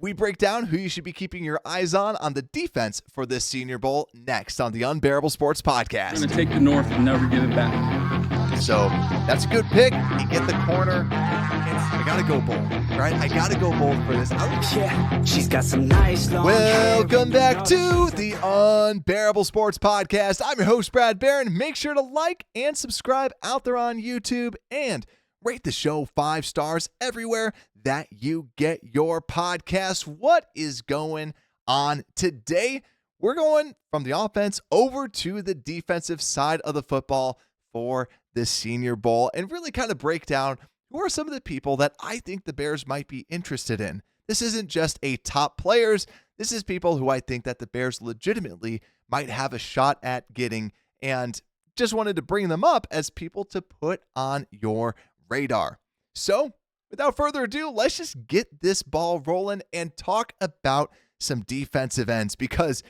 We break down who you should be keeping your eyes on the defense for this Senior Bowl next on the Unbearable Sports Podcast. I'm going to take the North and never give it back. So that's a good pick. You get the corner. I got to go bold, right? I got to go bold for this. Yeah, she's got some nice long Welcome back to the Unbearable Sports Podcast. I'm your host, Brad Byron. Make sure to like and subscribe out there on YouTube and rate the show 5 stars everywhere that you get your podcast. What is going on today? We're going from the offense over to the defensive side of the football for the Senior Bowl and really kind of break down who are some of the people that I think the Bears might be interested in. This isn't just a top players. This is people who I think that the Bears legitimately might have a shot at getting, and just wanted to bring them up as people to put on your radar. So without further ado, let's just get this ball rolling and talk about some defensive ends, because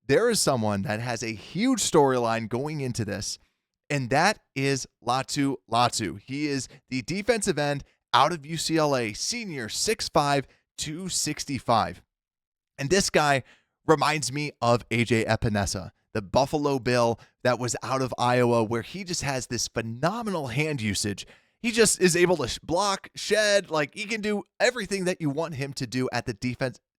there is someone that has a huge storyline going into this, and that is Latu Latu. He is the defensive end out of UCLA, senior, 6'5", 265. And this guy reminds me of A.J. Epinesa, the Buffalo Bill that was out of Iowa, where he just has this phenomenal hand usage. He just is able to block, shed, like he can do everything that you want him to do at the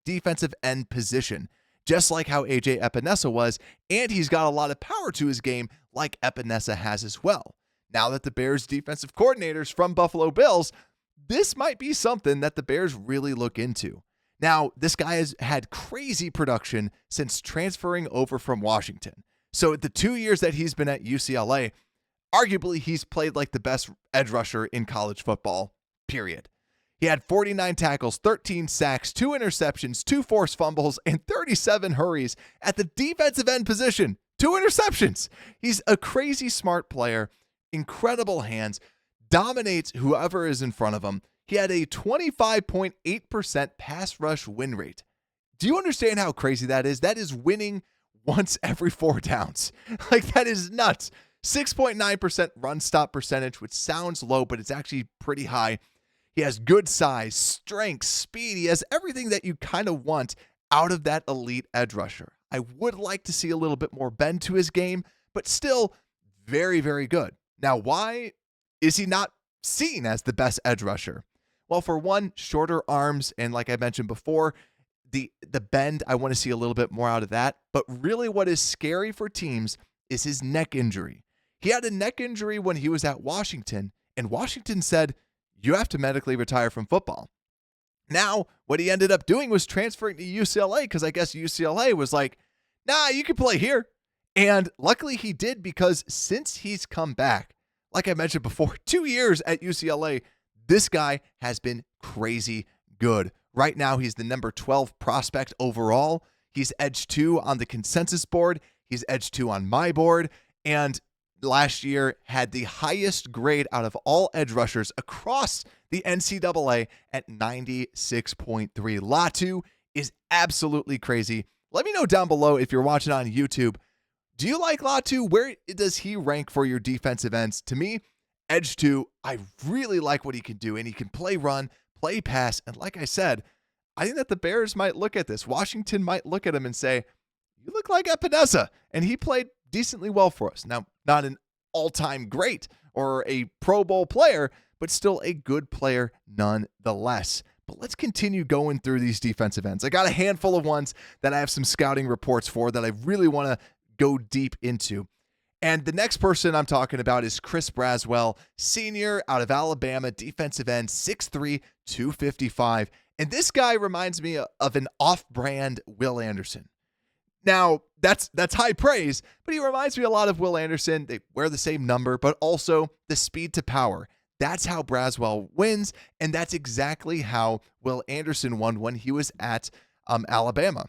defensive end position, just like how A.J. Epinesa was, and he's got a lot of power to his game like Epinesa has as well. Now that the Bears defensive coordinators from Buffalo Bills, this might be something that the Bears really look into. Now, this guy has had crazy production since transferring over from Washington. So the 2 years that he's been at UCLA, arguably, he's played like the best edge rusher in college football, period. He had 49 tackles, 13 sacks, 2 interceptions, 2 forced fumbles, and 37 hurries at the defensive end position. 2 interceptions. He's a crazy smart player, incredible hands, dominates whoever is in front of him. He had a 25.8% pass rush win rate. Do you understand how crazy that is? That is winning once every 4 downs. Like, that is nuts. 6.9% run stop percentage, which sounds low, but it's actually pretty high. He has good size, strength, speed. He has everything that you kind of want out of that elite edge rusher. I would like to see a little bit more bend to his game, but still very, very good. Now, why is he not seen as the best edge rusher? Well, for one, shorter arms, and like I mentioned before, the bend, I want to see a little bit more out of that. But really what is scary for teams is his neck injury. He had a neck injury when he was at Washington, and Washington said, you have to medically retire from football. Now, what he ended up doing was transferring to UCLA, because I guess UCLA was like, nah, you can play here. And luckily he did, because since he's come back, like I mentioned before, 2 years at UCLA, this guy has been crazy good. Right now, he's the number 12 prospect overall. He's edge 2 on the consensus board. He's edge 2 on my board. And last year had the highest grade out of all edge rushers across the NCAA at 96.3. Latu is absolutely crazy. Let me know down below if you're watching on YouTube. Do you like Latu? Where does he rank for your defensive ends? To me, edge 2, I really like what he can do, and he can play run, play pass, and like I said, I think that the Bears might look at this. Washington might look at him and say, you look like Epinesa, and he played decently well for us. Now, not an all-time great or a Pro Bowl player, but still a good player nonetheless. But let's continue going through these defensive ends. I got a handful of ones that I have some scouting reports for that I really want to go deep into. And the next person I'm talking about is Chris Braswell, senior out of Alabama, defensive end, 6'3", 255. And this guy reminds me of an off-brand Will Anderson. Now, that's high praise, but he reminds me a lot of Will Anderson. They wear the same number, but also the speed to power. That's how Braswell wins, and that's exactly how Will Anderson won when he was at Alabama.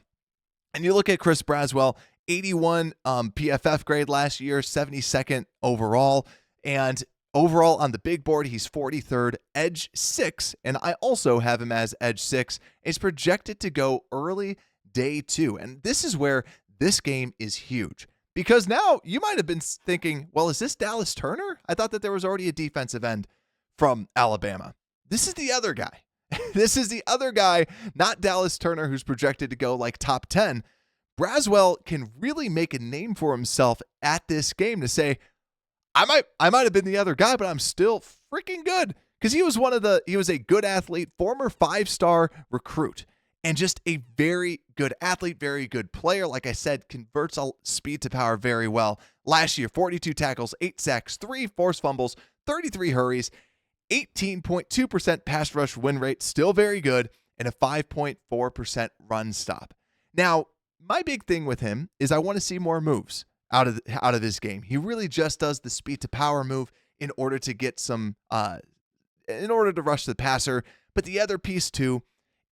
And you look at Chris Braswell, 81 PFF grade last year, 72nd overall, and overall on the big board, he's 43rd, edge 6, and I also have him as edge 6. He's projected to go early day 2, and this is where this game is huge, because now you might have been thinking, well, is this Dallas Turner? I thought that there was already a defensive end from Alabama. This is the other guy, This is the other guy, not Dallas Turner, who's projected to go like top 10. Braswell can really make a name for himself at this game to say, I might have been the other guy, but I'm still freaking good. Because he was a good athlete, former 5-star recruit, and just a very good athlete, very good player. Like I said, converts speed to power very well. Last year, 42 tackles, 8 sacks, 3 forced fumbles, 33 hurries, 18.2% pass rush win rate, still very good, and a 5.4% run stop. Now, my big thing with him is I want to see more moves out of this game. He really just does the speed to power move in order to get some in order to rush the passer. But the other piece too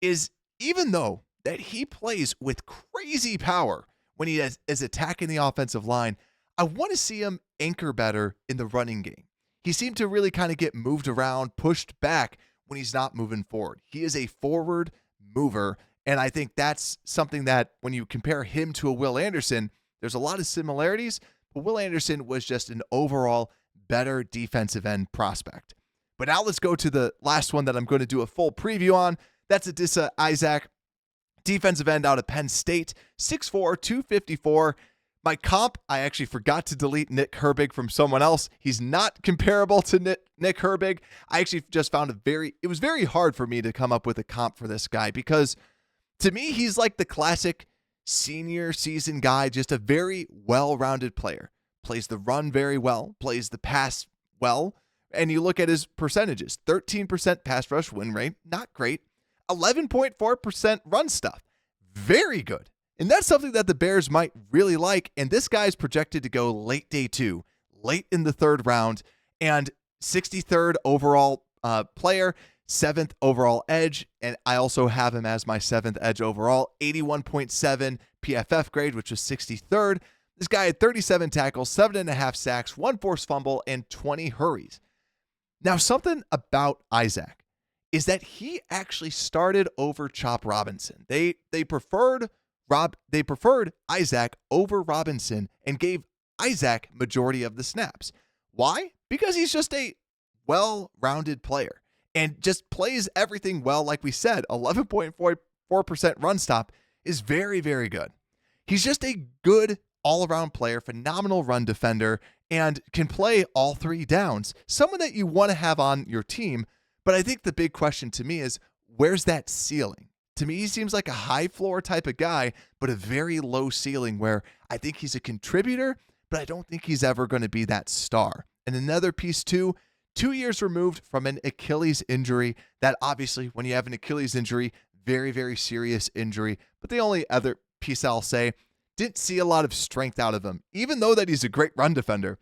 is, even though that he plays with crazy power when he is attacking the offensive line, I want to see him anchor better in the running game. He seemed to really kind of get moved around, pushed back when he's not moving forward. He is a forward mover, and I think that's something that when you compare him to a Will Anderson, there's a lot of similarities, but Will Anderson was just an overall better defensive end prospect. But now let's go to the last one that I'm going to do a full preview on. That's Adisa Isaac, defensive end out of Penn State, 6'4", 254. My comp, I actually forgot to delete Nick Herbig from someone else. He's not comparable to Nick Herbig. I actually just found it was very hard for me to come up with a comp for this guy because to me, he's like the classic senior season guy, just a very well-rounded player. Plays the run very well, plays the pass well, and you look at his percentages, 13% pass rush win rate, not great, 11.4% run stuff, very good. And that's something that the Bears might really like, and this guy's projected to go late day 2, late in the 3rd round, and 63rd overall player, 7th overall edge, and I also have him as my 7th edge overall, 81.7 PFF grade, which was 63rd. This guy had 37 tackles, 7.5 sacks, 1 forced fumble, and 20 hurries. Now, something about Isaac is that he actually started over Chop Robinson. They preferred Isaac over Robinson and gave Isaac majority of the snaps. Why? Because he's just a well-rounded player and just plays everything well. Like we said, 11.4% run stop is very, very good. He's just a good all-around player, phenomenal run defender, and can play all 3 downs. Someone that you want to have on your team, but I think the big question to me is, where's that ceiling? To me, he seems like a high floor type of guy, but a very low ceiling where I think he's a contributor, but I don't think he's ever going to be that star. And another piece too, 2 years removed from an Achilles injury. That obviously, when you have an Achilles injury, very, very serious injury. But the only other piece I'll say, didn't see a lot of strength out of him, even though that he's a great run defender.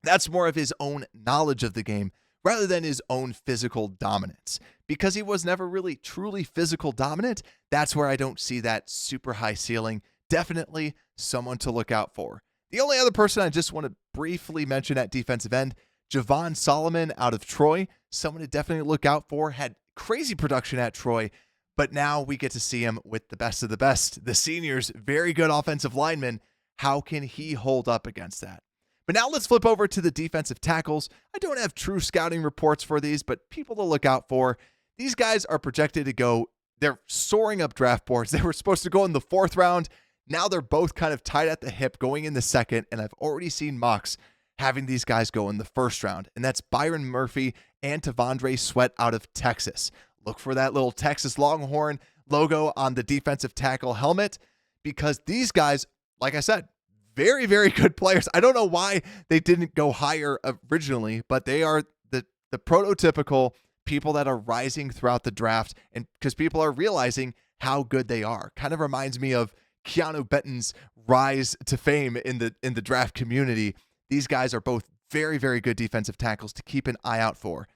That's more of his own knowledge of the game rather than his own physical dominance. Because he was never really truly physical dominant, that's where I don't see that super high ceiling. Definitely someone to look out for. The only other person I just want to briefly mention at defensive end, Javon Solomon out of Troy, someone to definitely look out for. Had crazy production at Troy, but now we get to see him with the best of the best. The seniors, very good offensive lineman. How can he hold up against that? But now let's flip over to the defensive tackles. I don't have true scouting reports for these, but people to look out for. These guys are projected to go, they're soaring up draft boards. They were supposed to go in the 4th round. Now they're both kind of tied at the hip going in the 2nd, and I've already seen mocks having these guys go in the 1st round, and that's Byron Murphy and Tavondre Sweat out of Texas. Look for that little Texas Longhorn logo on the defensive tackle helmet because these guys, like I said, very, very good players. I don't know why they didn't go higher originally, but they are the prototypical people that are rising throughout the draft, and because people are realizing how good they are. Kind of reminds me of Keanu Benton's rise to fame in the draft community. These guys are both very, very good defensive tackles to keep an eye out for.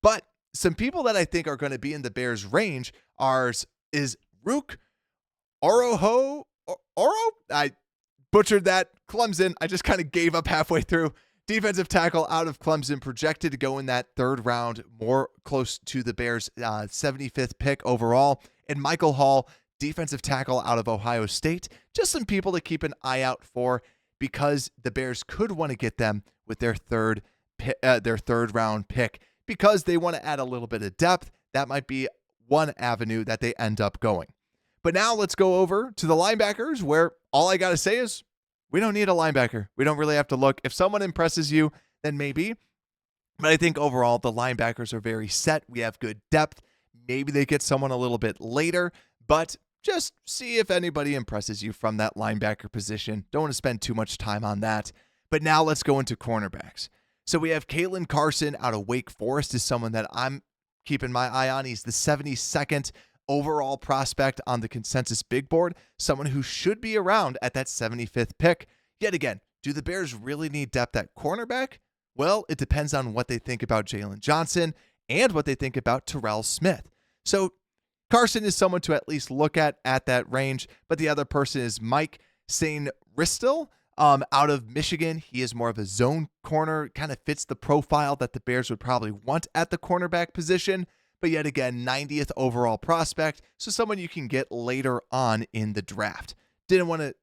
But some people that I think are going to be in the Bears' range is Ruke Orhorhoro. I butchered that. Clemson. I just kind of gave up halfway through. Defensive tackle out of Clemson, projected to go in that 3rd round, more close to the Bears' 75th pick overall. And Michael Hall, defensive tackle out of Ohio State. Just some people to keep an eye out for because the Bears could want to get them with their 3rd round pick because they want to add a little bit of depth. That might be one avenue that they end up going. But now let's go over to the linebackers, where all I got to say is we don't need a linebacker. We don't really have to look. If someone impresses you, then maybe. But I think overall the linebackers are very set. We have good depth. Maybe they get someone a little bit later, but just see if anybody impresses you from that linebacker position. Don't want to spend too much time on that. But now let's go into cornerbacks. So we have Caelan Carson out of Wake Forest is someone that I'm keeping my eye on. He's the 72nd overall prospect on the consensus big board, someone who should be around at that 75th pick. Yet again, do the Bears really need depth at cornerback? Well, it depends on what they think about Jalen Johnson and what they think about Terrell Smith. So Carson is someone to at least look at that range, but the other person is Mike Sainristil out of Michigan. He is more of a zone corner, kind of fits the profile that the Bears would probably want at the cornerback position, but yet again, 90th overall prospect, so someone you can get later on in the draft. Didn't want to,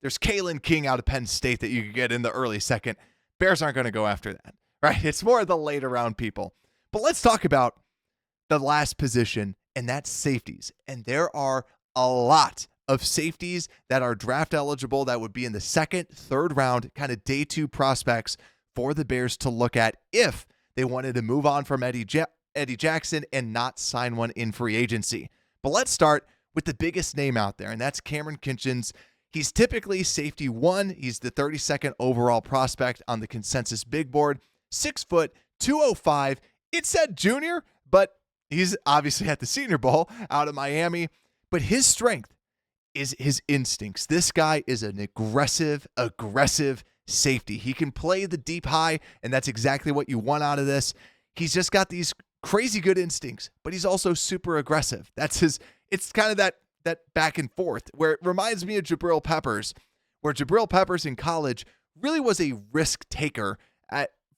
there's Kalen King out of Penn State that you could get in the early second. Bears aren't going to go after that, right? It's more of the later round people. But let's talk about the last position, and that's safeties. And there are a lot of safeties that are draft eligible that would be in the second, third round, kind of day two prospects for the Bears to look at if they wanted to move on from Eddie Jackson and not sign one in free agency. But let's start with the biggest name out there, and that's Kamren Kinchens. He's typically safety 1. He's the 32nd overall prospect on the consensus big board. 6 foot, 205. It said junior, but he's obviously at the Senior Bowl out of Miami. But his strength is his instincts. This guy is an aggressive safety. He can play the deep high, and that's exactly what you want out of this. He's just got these crazy good instincts, but he's also super aggressive. It's kind of that back and forth, where it reminds me of Jabril Peppers, where Jabril Peppers in college really was a risk taker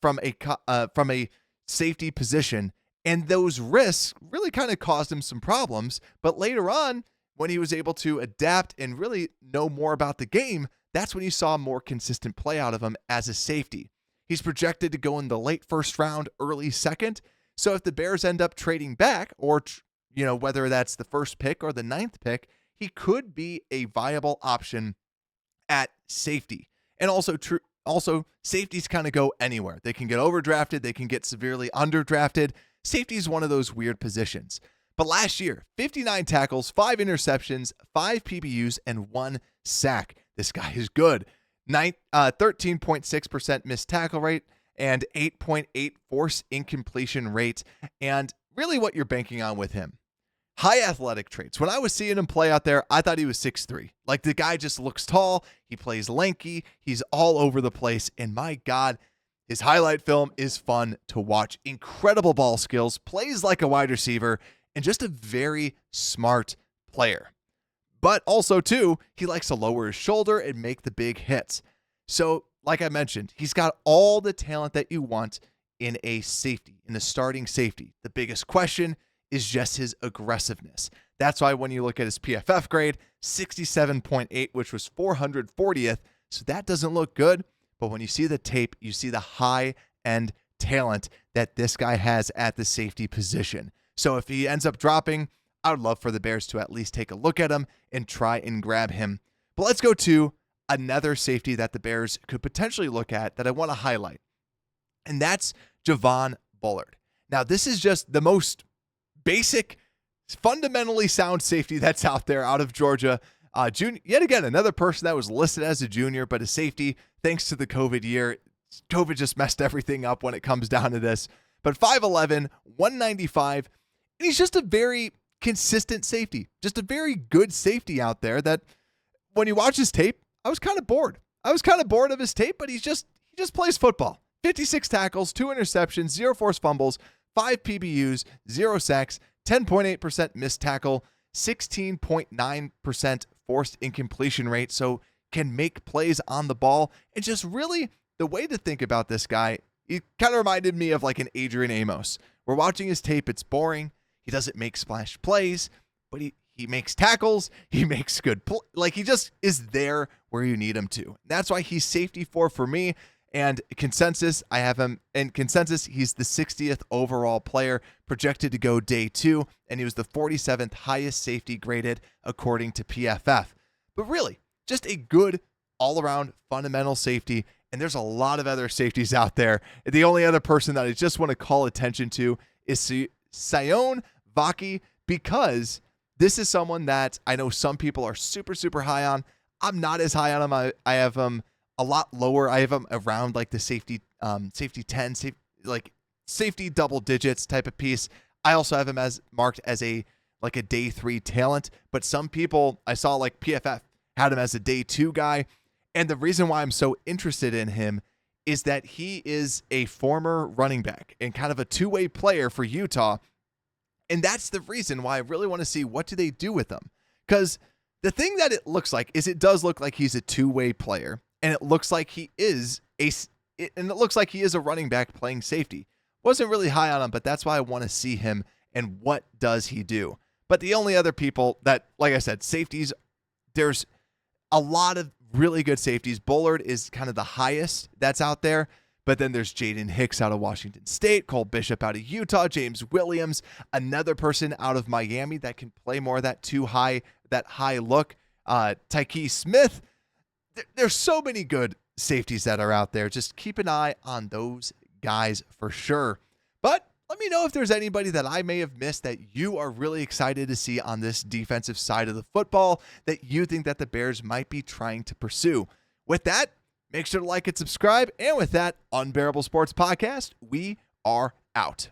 from a safety position, and those risks really kind of caused him some problems. But later on, when he was able to adapt and really know more about the game, that's when you saw more consistent play out of him as a safety. He's projected to go in the late first round, early second. So if the Bears end up trading back, or whether that's the first pick or the 9th pick, he could be a viable option at safety. And also safeties kind of go anywhere. They can get overdrafted. They can get severely underdrafted. Safety is one of those weird positions. But last year, 59 tackles, 5 interceptions, 5 PBUs, and 1 sack. This guy is good. 13.6% missed tackle rate and 8.8 force incompletion rate. And really what you're banking on with him, high athletic traits. When I was seeing him play out there, I thought he was 6'3". Like, the guy just looks tall. He plays lanky. He's all over the place. And my God, his highlight film is fun to watch. Incredible ball skills, plays like a wide receiver, and just a very smart player. But also, too, he likes to lower his shoulder and make the big hits. So, like I mentioned, he's got all the talent that you want in a safety, in a starting safety. The biggest question is just his aggressiveness. That's why when you look at his PFF grade, 67.8, which was 440th, so that doesn't look good. But when you see the tape, you see the high-end talent that this guy has at the safety position. So if he ends up dropping, I would love for the Bears to at least take a look at him and try and grab him. But let's go to another safety that the Bears could potentially look at that I want to highlight, and that's Javon Bullard. Now, this is just the most basic, fundamentally sound safety that's out there out of Georgia. Yet again, another person that was listed as a junior, but a safety, thanks to the COVID year. COVID just messed everything up when it comes down to this. But 5'11", 195, and he's just a very consistent safety, just a very good safety out there that when you watch his tape, I was kind of bored. I was kind of bored of his tape, but he just plays football. 56 tackles, 2 interceptions, 0 forced fumbles, 5 PBUs, 0 sacks, 10.8% missed tackle, 16.9% forced incompletion rate, so can make plays on the ball. And just really, the way to think about this guy, he kind of reminded me of like an Adrian Amos. We're watching his tape, it's boring. He doesn't make splash plays, but he makes tackles. He makes good he just is there where you need him to. That's why he's safety 4 for me. And consensus, I have him in consensus. He's the 60th overall player projected to go day 2, and he was the 47th highest safety graded according to PFF. But really, just a good all-around fundamental safety. And there's a lot of other safeties out there. The only other person that I just want to call attention to is Sion Vaki, because this is someone that I know some people are super, super high on. I'm not as high on him. I have him a lot lower. I have him around like the safety 10, safety double digits type of piece. I also have him as marked as a day 3 talent, but some people I saw like PFF had him as a day 2 guy. And the reason why I'm so interested in him is that he is a former running back and kind of a two-way player for Utah. And that's the reason why I really want to see what do they do with him. Because the thing that it looks like is it does look like he's a two-way player, and it looks like he is a running back playing safety. Wasn't really high on him, but that's why I want to see him and what does he do. But the only other people that, like I said, safeties, there's a lot of really good safeties. Bullard is kind of the highest that's out there. But then there's Jaden Hicks out of Washington State, Cole Bishop out of Utah, James Williams, another person out of Miami that can play more of that high look. Tyke Smith. There's so many good safeties that are out there. Just keep an eye on those guys for sure. But let me know if there's anybody that I may have missed that you are really excited to see on this defensive side of the football that you think that the Bears might be trying to pursue. With that, make sure to like and subscribe. And with that, Unbearable Sports Podcast, we are out.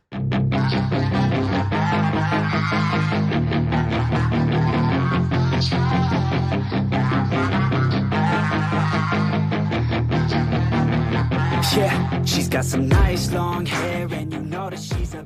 Yeah, she's got some nice long hair, and you know that she's a